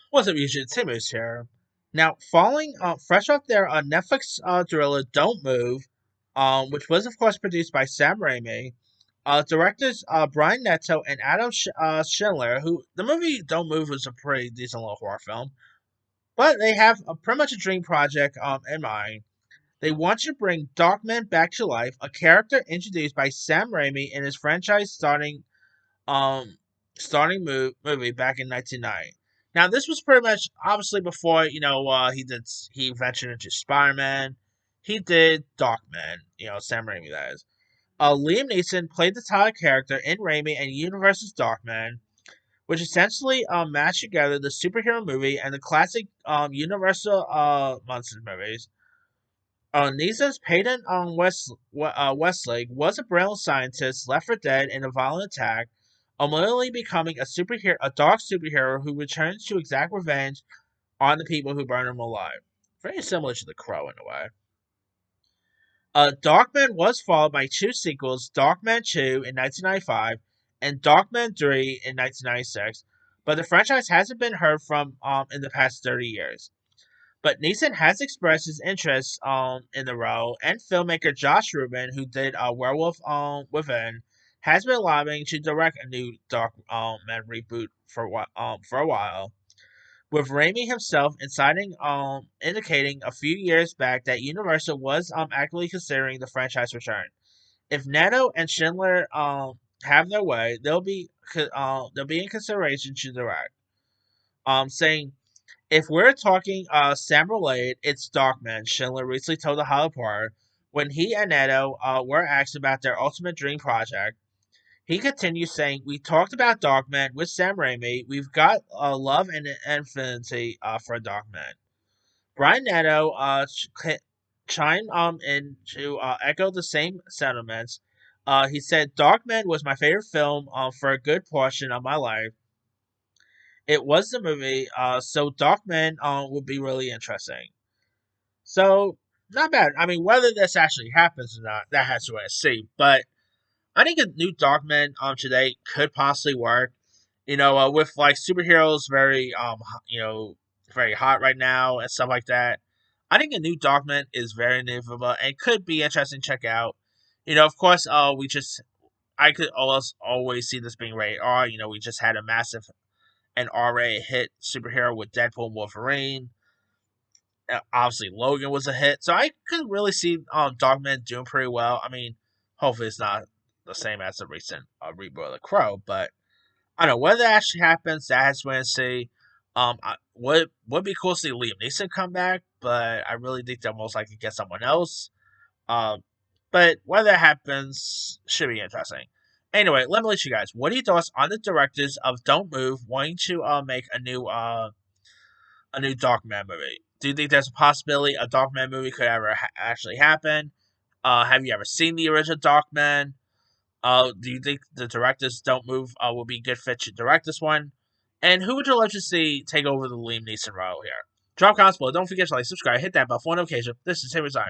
What's up, YouTube? Timmy's here. Now, following fresh off their Netflix thriller "Don't Move," which was of course produced by Sam Raimi, directors Brian Netto and Adam Schindler, who the movie "Don't Move" was a pretty decent little horror film, but they have pretty much a dream project in mind. They want to bring Darkman back to life, a character introduced by Sam Raimi in his franchise um movie back in 1990. Now this was pretty much obviously before he ventured into Spider-Man. He did Darkman, Sam Raimi that is. Liam Neeson played the title character in Raimi and Universe's Darkman, which essentially matched together the superhero movie and the classic Universal monster movies. Neeson's Peyton Westlake was a brilliant scientist left for dead in a violent attack, ultimately becoming a dark superhero who returns to exact revenge on the people who burned him alive. Very similar to The Crow in a way. Darkman was followed by two sequels, Darkman 2 in 1995 and Darkman 3 in 1996, but the franchise hasn't been heard from in the past 30 years. But Neeson has expressed his interest in the role, and filmmaker Josh Rubin, who did Werewolf Within, has been lobbying to direct a new Dark Man reboot for a while. With Raimi himself indicating a few years back that Universal was actively considering the franchise return. If Nato and Schindler have their way, they'll be in consideration to direct. Saying if we're talking Sam related, it's Darkman. Schindler recently told the Hollow Part when he and Edo were asked about their ultimate dream project. He continues saying, "We talked about Darkman with Sam Raimi. We've got love and infinity for Darkman." Brian Neto chimed in to echo the same sentiments. He said, "Darkman was my favorite film for a good portion of my life. It was the movie, so Darkman would be really interesting." So, not bad. I mean, whether this actually happens or not, that has to wait and see. But I think a new Darkman today could possibly work. With like superheroes very hot right now and stuff like that. I think a new Darkman is very inevitable and could be interesting to check out. Of course, I could always see this being rated R. We just had a massive and R-rated hit superhero with Deadpool and Wolverine. Obviously, Logan was a hit, so I could really see Dogman doing pretty well. I mean, hopefully it's not the same as the recent reboot of The Crow, but I don't know whether that actually happens. That has to wait and see. Would be cool to see Liam Neeson come back, but I really think they'll most likely get someone else. Um, but whether that happens should be interesting. Anyway, let me let you guys. What are your thoughts on the directors of Don't Move wanting to make a new Darkman movie? Do you think there's a possibility a Darkman movie could ever actually happen? Have you ever seen the original Darkman? Do you think the directors Don't Move will be a good fit to direct this one? And who would you love to see take over the Liam Neeson role here? Drop comments below. Don't forget to like, subscribe, hit that bell for notification. This is Tim Resign.